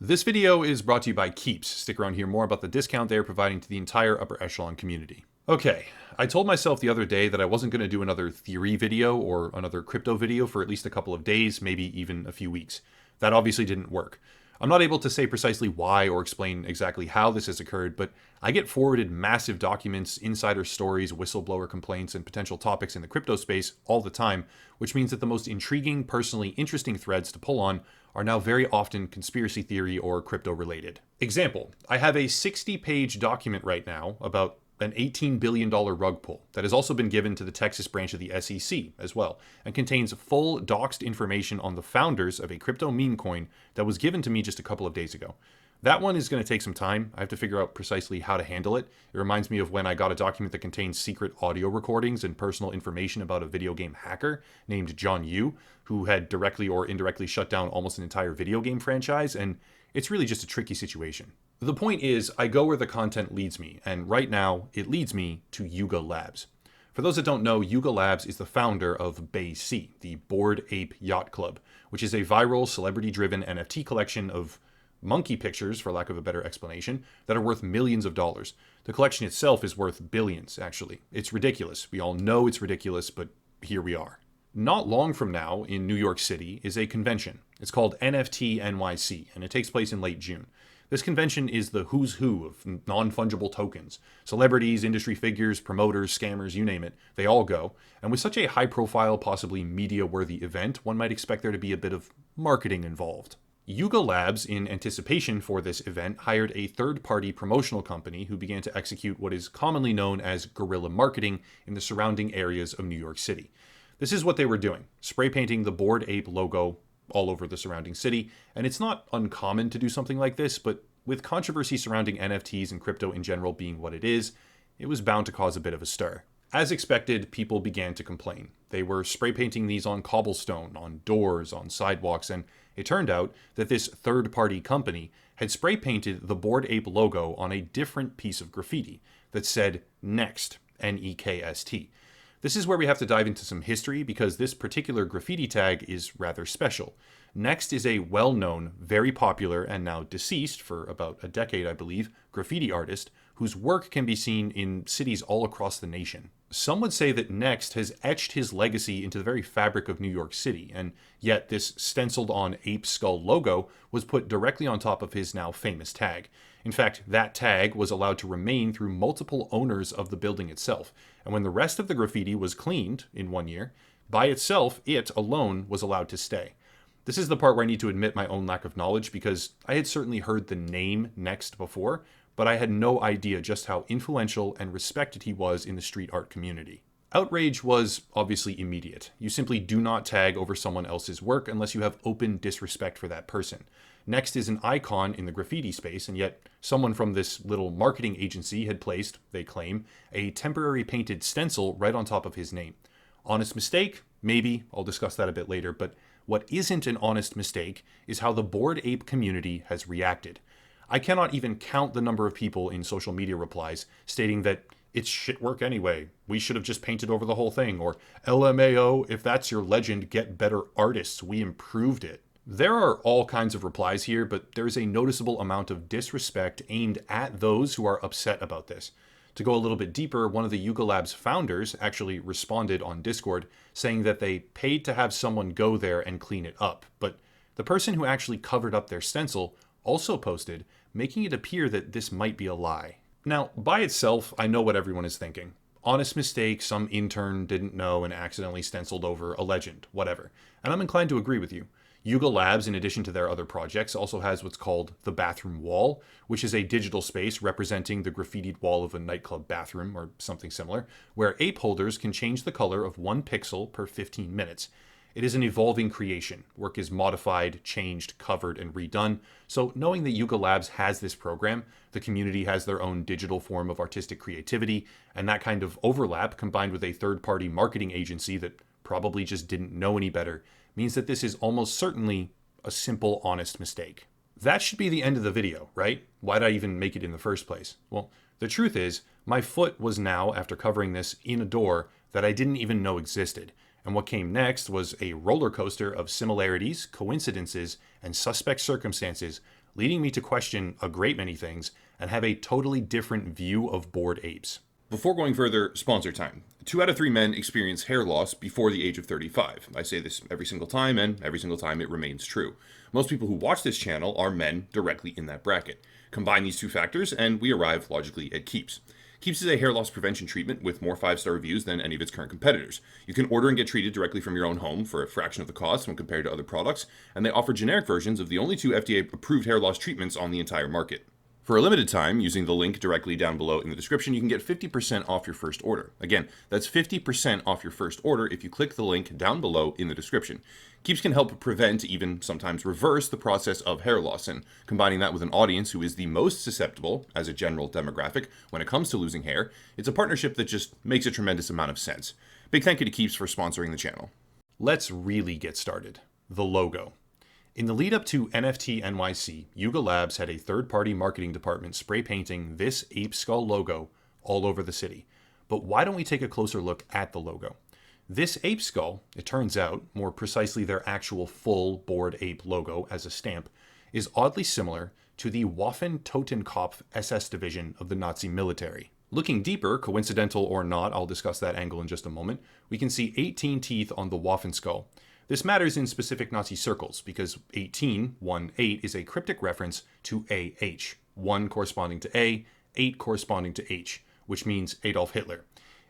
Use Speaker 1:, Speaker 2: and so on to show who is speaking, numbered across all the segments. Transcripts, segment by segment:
Speaker 1: This video is brought to you by Keeps. Stick around to hear more about the discount they are providing to the entire upper echelon community. Okay, I told myself the other day that I wasn't going to do another theory video or another crypto video for at least a couple of days, maybe even a few weeks. That obviously didn't work. I'm not able to say precisely why or explain exactly how this has occurred, but I get forwarded massive documents, insider stories, whistleblower complaints, and potential topics in the crypto space all the time, which means that the most intriguing, personally interesting threads to pull on are now very often conspiracy theory or crypto related. Example, I have a 60-page document right now about an $18 billion rug pull that has also been given to the Texas branch of the SEC as well, and contains full doxed information on the founders of a crypto meme coin that was given to me just a couple of days ago. That one is going to take some time. I have to figure out precisely how to handle it. It reminds me of when I got a document that contains secret audio recordings and personal information about a video game hacker named John Yu, who had directly or indirectly shut down almost an entire video game franchise, and it's really just a tricky situation. The point is, I go where the content leads me, and right now, it leads me to Yuka Labs. For those that don't know, Yuka Labs is the founder of BAYC, the Bored Ape Yacht Club, which is a viral, celebrity-driven NFT collection of monkey pictures, for lack of a better explanation, that are worth millions of dollars. The collection itself is worth billions, actually. It's ridiculous. We all know it's ridiculous, but here we are. Not long from now, in New York City, is a convention. It's called NFT NYC, and it takes place in late June. This convention is the who's who of non-fungible tokens. Celebrities, industry figures, promoters, scammers, you name it, they all go. And with such a high-profile, possibly media-worthy event, one might expect there to be a bit of marketing involved. Yuka Labs, in anticipation for this event, hired a third-party promotional company who began to execute what is commonly known as guerrilla marketing in the surrounding areas of New York City. This is what they were doing, spray painting the Bored Ape logo all over the surrounding city, and it's not uncommon to do something like this, but with controversy surrounding NFTs and crypto in general being what it is, it was bound to cause a bit of a stir. As expected, people began to complain. They were spray painting these on cobblestone, on doors, on sidewalks, and it turned out that this third-party company had spray painted the Bored Ape logo on a different piece of graffiti that said Next, N-E-K-S-T. This is where we have to dive into some history because this particular graffiti tag is rather special. Next is a well-known, very popular, and now deceased for about a decade, I believe, graffiti artist whose work can be seen in cities all across the nation. Some would say that Next has etched his legacy into the very fabric of New York City, and yet this stenciled on ape skull logo was put directly on top of his now famous tag. In fact, that tag was allowed to remain through multiple owners of the building itself, and when the rest of the graffiti was cleaned in 1 year, by itself, it alone was allowed to stay. This is the part where I need to admit my own lack of knowledge because I had certainly heard the name Next before, but I had no idea just how influential and respected he was in the street art community. Outrage was obviously immediate. You simply do not tag over someone else's work unless you have open disrespect for that person. Next is an icon in the graffiti space, and yet someone from this little marketing agency had placed, they claim, a temporary painted stencil right on top of his name. Honest mistake? Maybe. I'll discuss that a bit later, but what isn't an honest mistake is how the Bored Ape community has reacted. I cannot even count the number of people in social media replies stating that it's shit work anyway, we should have just painted over the whole thing, or LMAO, if that's your legend, get better artists, we improved it. There are all kinds of replies here, but there's a noticeable amount of disrespect aimed at those who are upset about this. To go a little bit deeper, one of the Yuka Labs founders actually responded on Discord saying that they paid to have someone go there and clean it up, but the person who actually covered up their stencil also posted, making it appear that this might be a lie. Now, by itself, I know what everyone is thinking. Honest mistake, some intern didn't know and accidentally stenciled over a legend, whatever. And I'm inclined to agree with you. Yuka Labs, in addition to their other projects, also has what's called the bathroom wall, which is a digital space representing the graffitied wall of a nightclub bathroom or something similar, where ape holders can change the color of 1 pixel per 15 minutes. It is an evolving creation. Work is modified, changed, covered, and redone. So knowing that Yuka Labs has this program, the community has their own digital form of artistic creativity, and that kind of overlap combined with a third-party marketing agency that probably just didn't know any better, means that this is almost certainly a simple, honest mistake. That should be the end of the video, right? Why did I even make it in the first place? Well, the truth is, my foot was now, after covering this, in a door that I didn't even know existed. And what came next was a roller coaster of similarities, coincidences, and suspect circumstances leading me to question a great many things and have a totally different view of bored apes. Before going further, sponsor time. 2 out of 3 men experience hair loss before the age of 35. I say this every single time, and every single time it remains true. Most people who watch this channel are men directly in that bracket. Combine these 2 factors, and we arrive logically at Keeps. Keeps is a hair loss prevention treatment with more 5-star reviews than any of its current competitors. You can order and get treated directly from your own home for a fraction of the cost when compared to other products, and they offer generic versions of the only 2 FDA-approved hair loss treatments on the entire market. For a limited time, using the link directly down below in the description, you can get 50% off your first order. Again, that's 50% off your first order if you click the link down below in the description. Keeps can help prevent, even sometimes reverse, the process of hair loss, and combining that with an audience who is the most susceptible, as a general demographic, when it comes to losing hair, it's a partnership that just makes a tremendous amount of sense. Big thank you to Keeps for sponsoring the channel. Let's really get started. The logo. In the lead up to NFT NYC, Yuka Labs had a third-party marketing department spray painting this ape skull logo all over the city. But why don't we take a closer look at the logo? This ape skull, it turns out, more precisely their actual full bored ape logo as a stamp, is oddly similar to the Waffen-Totenkopf SS division of the Nazi military. Looking deeper, coincidental or not, I'll discuss that angle in just a moment, we can see 18 teeth on the Waffen skull. This matters in specific Nazi circles because 18, 1-8, is a cryptic reference to AH, 1 corresponding to A, 8 corresponding to H, which means Adolf Hitler.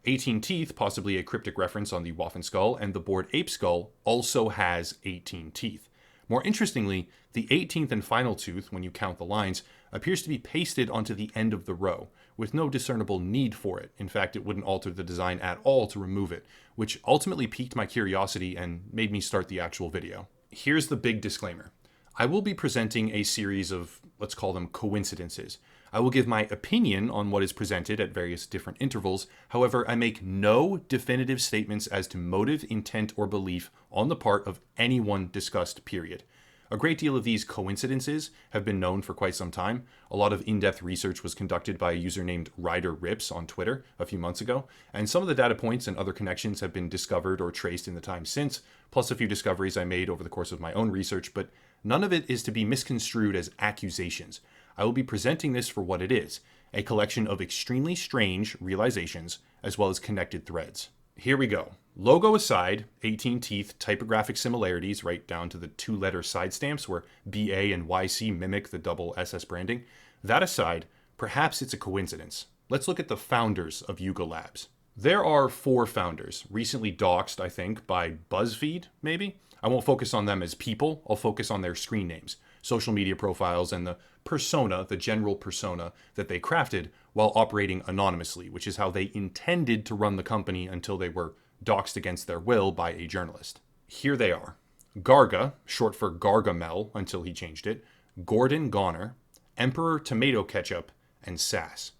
Speaker 1: 18 teeth, possibly a cryptic reference on the Waffen skull, and the bored ape skull also has 18 teeth. More interestingly, the 18th and final tooth, when you count the lines, appears to be pasted onto the end of the row, with no discernible need for it. In fact, it wouldn't alter the design at all to remove it, which ultimately piqued my curiosity and made me start the actual video. Here's the big disclaimer. I will be presenting a series of, let's call them coincidences. I will give my opinion on what is presented at various different intervals. However, I make no definitive statements as to motive, intent, or belief on the part of anyone discussed, period. A great deal of these coincidences have been known for quite some time. A lot of in-depth research was conducted by a user named RyderRips on Twitter a few months ago, and some of the data points and other connections have been discovered or traced in the time since, plus a few discoveries I made over the course of my own research, but none of it is to be misconstrued as accusations. I will be presenting this for what it is, a collection of extremely strange realizations as well as connected threads. Here we go. Logo aside, 18 teeth, typographic similarities right down to the 2-letter side stamps where BA and YC mimic the double SS branding. That aside, perhaps it's a coincidence. Let's look at the founders of Yuka Labs. There are 4 founders, recently doxed, I think, by BuzzFeed, maybe? I won't focus on them as people, I'll focus on their screen names, social media profiles, and the persona, the general persona that they crafted while operating anonymously, which is how they intended to run the company until they were doxed against their will by a journalist. Here they are. Garga, short for Gargamel until he changed it, Gordon Goner, Emperor Tomato Ketchup, and Sass.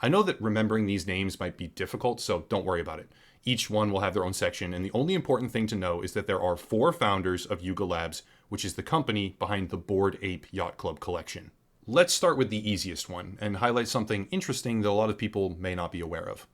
Speaker 1: I know that remembering these names might be difficult, so don't worry about it. Each one will have their own section, and the only important thing to know is that there are 4 founders of Yuka Labs, which is the company behind the Bored Ape Yacht Club collection. Let's start with the easiest one, and highlight something interesting that a lot of people may not be aware of.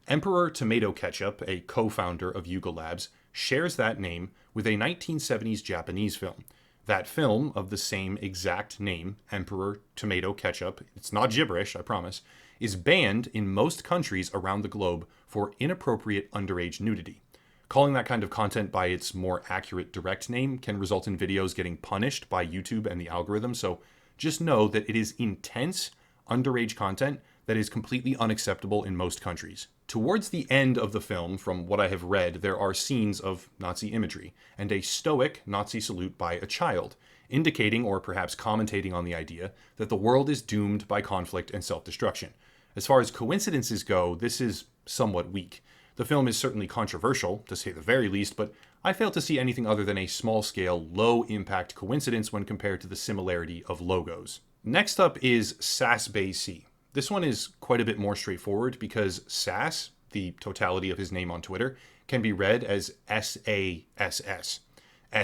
Speaker 1: Emperor Tomato Ketchup, a co-founder of Yuka Labs, shares that name with a 1970s Japanese film. That film, of the same exact name, Emperor Tomato Ketchup, it's not gibberish, I promise, is banned in most countries around the globe for inappropriate underage nudity. Calling that kind of content by its more accurate direct name can result in videos getting punished by YouTube and the algorithm, so just know that it is intense underage content that is completely unacceptable in most countries. Towards the end of the film, from what I have read, there are scenes of Nazi imagery and a stoic Nazi salute by a child, indicating or perhaps commentating on the idea that the world is doomed by conflict and self-destruction. As far as coincidences go, this is somewhat weak. The film is certainly controversial, to say the very least, but I fail to see anything other than a small-scale, low-impact coincidence when compared to the similarity of logos. Next up is BAYC. This one is quite a bit more straightforward because Sass, the totality of his name on Twitter, can be read as SASS.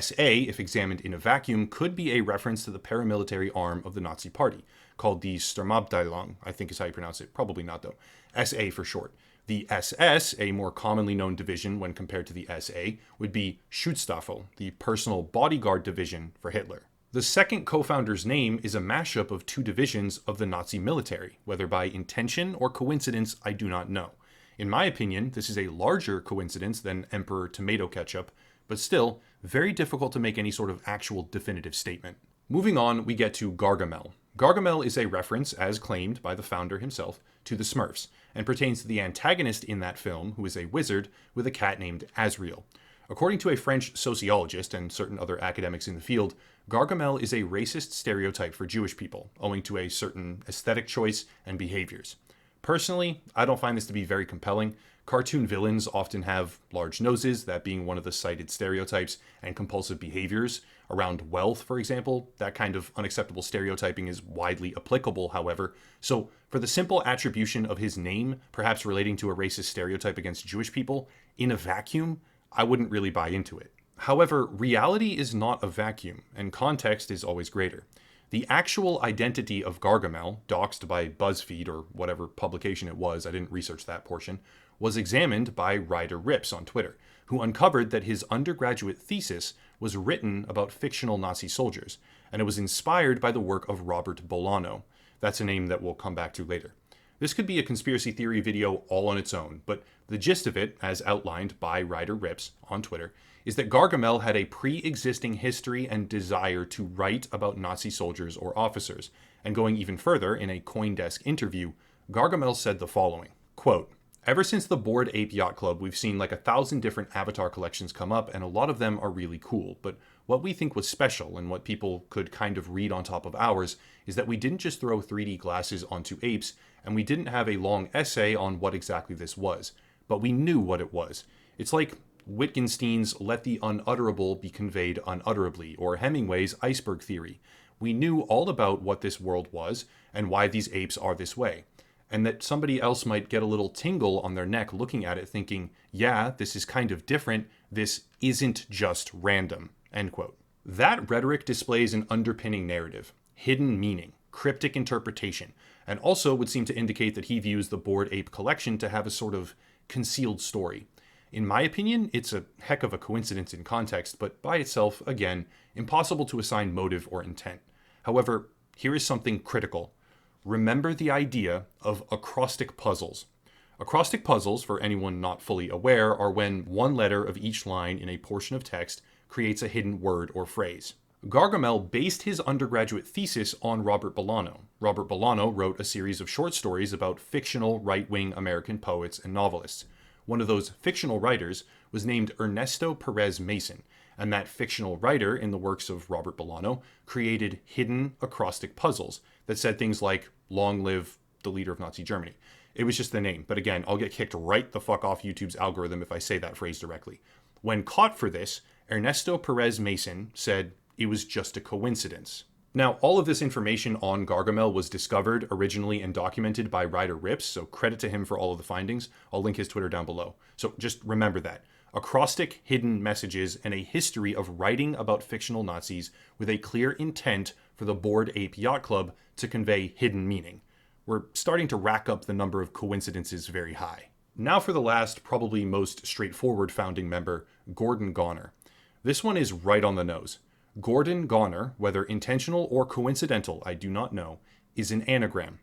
Speaker 1: SA, if examined in a vacuum, could be a reference to the paramilitary arm of the Nazi Party, called the Sturmabteilung, I think is how you pronounce it. Probably not, though. SA for short. The SS, a more commonly known division when compared to the SA, would be Schutzstaffel, the personal bodyguard division for Hitler. The second co-founder's name is a mashup of two divisions of the Nazi military, whether by intention or coincidence, I do not know. In my opinion, this is a larger coincidence than Emperor Tomato Ketchup, but still, very difficult to make any sort of actual definitive statement. Moving on, we get to Gargamel. Gargamel is a reference, as claimed by the founder himself, to the Smurfs, and pertains to the antagonist in that film, who is a wizard with a cat named Azriel. According to a French sociologist and certain other academics in the field, Gargamel is a racist stereotype for Jewish people, owing to a certain aesthetic choice and behaviors. Personally, I don't find this to be very compelling. Cartoon villains often have large noses, that being one of the cited stereotypes, and compulsive behaviors. Around wealth, for example, that kind of unacceptable stereotyping is widely applicable, however. So, for the simple attribution of his name, perhaps relating to a racist stereotype against Jewish people, in a vacuum, I wouldn't really buy into it. However, reality is not a vacuum, and context is always greater. The actual identity of Gargamel, doxed by BuzzFeed or whatever publication it was, I didn't research that portion, was examined by Ryder Rips on Twitter, who uncovered that his undergraduate thesis was written about fictional Nazi soldiers, and it was inspired by the work of Robert Bolano. That's a name that we'll come back to later. This could be a conspiracy theory video all on its own, but the gist of it, as outlined by Ryder Rips on Twitter, is that Gargamel had a pre-existing history and desire to write about Nazi soldiers or officers, and going even further, in a CoinDesk interview, Gargamel said the following, quote, "Ever since the Bored Ape Yacht Club, we've seen like 1,000 different avatar collections come up, and a lot of them are really cool, but what we think was special, and what people could kind of read on top of ours, is that we didn't just throw 3D glasses onto apes, and we didn't have a long essay on what exactly this was, but we knew what it was. It's like Wittgenstein's let the unutterable be conveyed unutterably, or Hemingway's iceberg theory. We knew all about what this world was, and why these apes are this way. And that somebody else might get a little tingle on their neck looking at it thinking, yeah, this is kind of different, this isn't just random," end quote. That rhetoric displays an underpinning narrative, hidden meaning, cryptic interpretation, and also would seem to indicate that he views the Bored Ape collection to have a sort of concealed story. In my opinion, it's a heck of a coincidence in context, but by itself, again, impossible to assign motive or intent. However, here is something critical. Remember the idea of acrostic puzzles. Acrostic puzzles, for anyone not fully aware, are when one letter of each line in a portion of text creates a hidden word or phrase. Gargamel based his undergraduate thesis on Robert Bolano. Robert Bolano wrote a series of short stories about fictional right-wing American poets and novelists. One of those fictional writers was named Ernesto Perez Mason, and that fictional writer in the works of Robert Bolano created hidden acrostic puzzles that said things like, "Long live the leader of Nazi Germany." It was just the name, but again, I'll get kicked right the fuck off YouTube's algorithm if I say that phrase directly. When caught for this, Ernesto Perez Mason said it was just a coincidence. Now, all of this information on Gargamel was discovered originally and documented by Ryder Rips, so credit to him for all of the findings. I'll link his Twitter down below. So just remember that. Acrostic hidden messages and a history of writing about fictional Nazis with a clear intent for the Bored Ape Yacht Club to convey hidden meaning. We're starting to rack up the number of coincidences very high. Now for the last, probably most straightforward founding member, Gordon Goner. This one is right on the nose. Gordon Goner, whether intentional or coincidental, I do not know, is an anagram.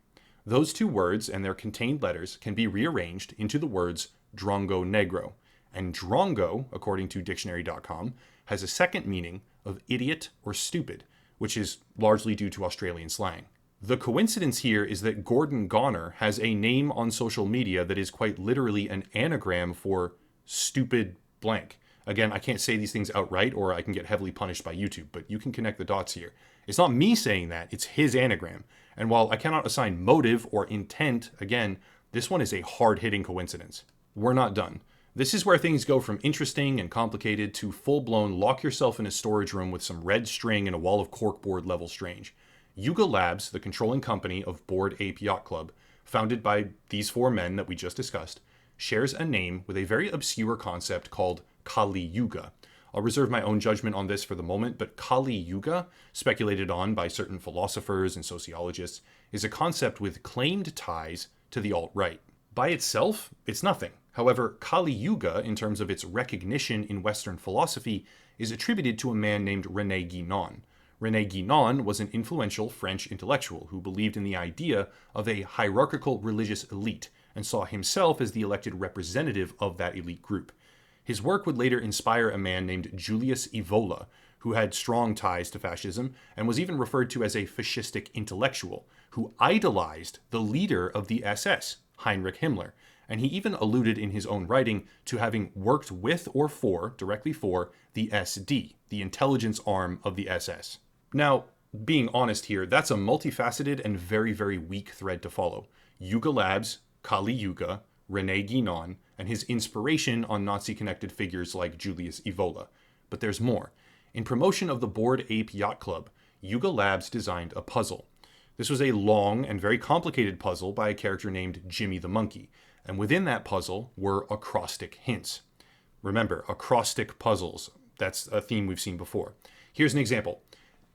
Speaker 1: Those two words and their contained letters can be rearranged into the words Drongo Negro. And Drongo, according to dictionary.com, has a second meaning of idiot or stupid, which is largely due to Australian slang. The coincidence here is that Gordon Goner has a name on social media that is quite literally an anagram for stupid blank. Again, I can't say these things outright or I can get heavily punished by YouTube, but you can connect the dots here. It's not me saying that, it's his anagram. And while I cannot assign motive or intent, again, this one is a hard-hitting coincidence. We're not done. This is where things go from interesting and complicated to full-blown lock yourself in a storage room with some red string and a wall of corkboard level strange. Yuka Labs, the controlling company of Bored Ape Yacht Club, founded by these four men that we just discussed, shares a name with a very obscure concept called Kali Yuga. I'll reserve my own judgment on this for the moment, but Kali Yuga, speculated on by certain philosophers and sociologists, is a concept with claimed ties to the alt-right. By itself, it's nothing. However, Kali Yuga, in terms of its recognition in Western philosophy, is attributed to a man named René Guénon. René Guénon was an influential French intellectual who believed in the idea of a hierarchical religious elite and saw himself as the elected representative of that elite group. His work would later inspire a man named Julius Evola, who had strong ties to fascism and was even referred to as a fascistic intellectual, who idolized the leader of the SS, Heinrich Himmler, and he even alluded in his own writing to having worked with or directly for, the SD, the intelligence arm of the SS. Now, being honest here, that's a multifaceted and very, very weak thread to follow. Yuka Labs, Kali Yuga, René Guénon, and his inspiration on Nazi-connected figures like Julius Evola. But there's more. In promotion of the Bored Ape Yacht Club, Yuka Labs designed a puzzle. This was a long and very complicated puzzle by a character named Jimmy the Monkey, and within that puzzle were acrostic hints. Remember, acrostic puzzles, that's a theme we've seen before. Here's an example.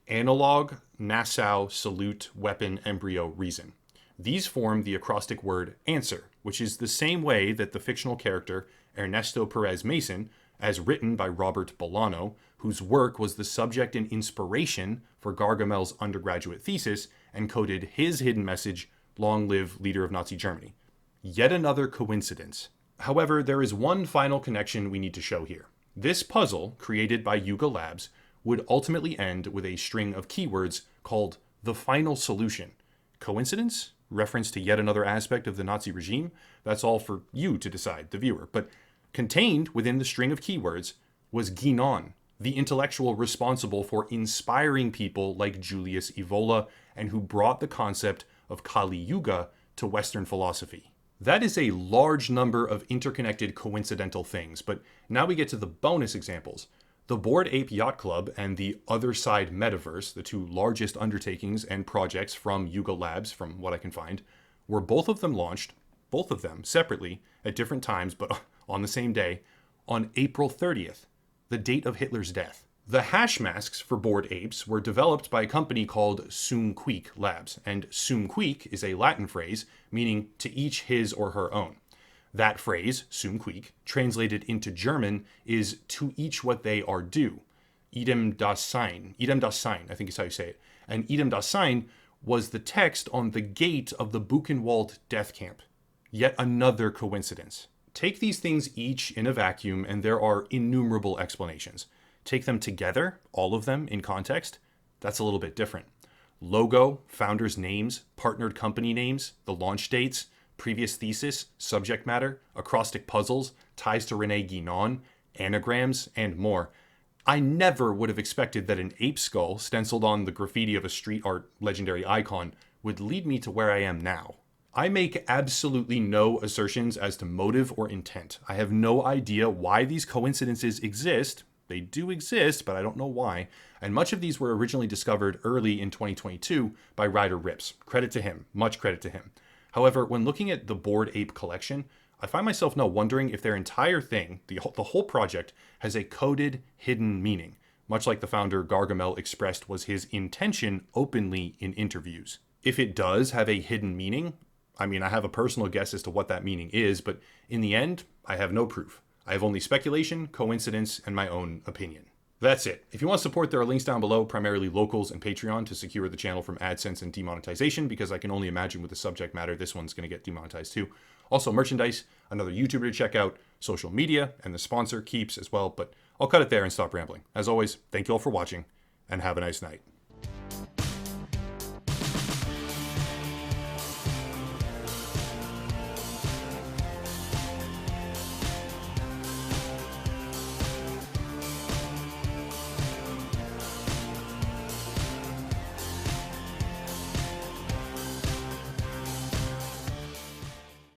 Speaker 1: Analog, Nassau, salute, weapon, embryo, reason. These form the acrostic word answer, which is the same way that the fictional character Ernesto Perez Mason, as written by Robert Bolano, whose work was the subject and inspiration for Gargamel's undergraduate thesis, encoded his hidden message, "Long live leader of Nazi Germany." Yet another coincidence. However, there is one final connection we need to show here. This puzzle, created by Yuka Labs, would ultimately end with a string of keywords called the final solution. Coincidence? Reference to yet another aspect of the Nazi regime? That's all for you to decide, the viewer. But contained within the string of keywords was Guénon, the intellectual responsible for inspiring people like Julius Evola and who brought the concept of Kali Yuga to Western philosophy. That is a large number of interconnected coincidental things, but now we get to the bonus examples. The Bored Ape Yacht Club and the Other Side Metaverse, the two largest undertakings and projects from Yuka Labs, from what I can find, were both of them launched, both of them separately, at different times, but on the same day, on April 30th, the date of Hitler's death. The hash masks for Bored Apes were developed by a company called Sumqueak Labs, and Sumqueak is a Latin phrase meaning to each his or her own. That phrase, Sumqueak, translated into German, is to each what they are due. Idem das Sein, I think is how you say it. And Idem das Sein was the text on the gate of the Buchenwald death camp. Yet another coincidence. Take these things each in a vacuum, and there are innumerable explanations. Take them together, all of them in context, that's a little bit different. Logo, founders' names, partnered company names, the launch dates, previous thesis, subject matter, acrostic puzzles, ties to René Guénon, anagrams, and more. I never would have expected that an ape skull stenciled on the graffiti of a street art legendary icon would lead me to where I am now. I make absolutely no assertions as to motive or intent. I have no idea why these coincidences exist. They do exist, but I don't know why. And much of these were originally discovered early in 2022 by Ryder Rips. Credit to him. Much credit to him. However, when looking at the Bored Ape collection, I find myself now wondering if their entire thing, the whole project, has a coded, hidden meaning, much like the founder Gargamel expressed was his intention openly in interviews. If it does have a hidden meaning, I mean, I have a personal guess as to what that meaning is, but in the end, I have no proof. I have only speculation, coincidence, and my own opinion. That's it. If you want support, there are links down below, primarily locals and Patreon, to secure the channel from AdSense and demonetization, because I can only imagine with the subject matter, this one's going to get demonetized too. Also, merchandise, another YouTuber to check out, social media, and the sponsor, Keeps, as well, but I'll cut it there and stop rambling. As always, thank you all for watching, and have a nice night.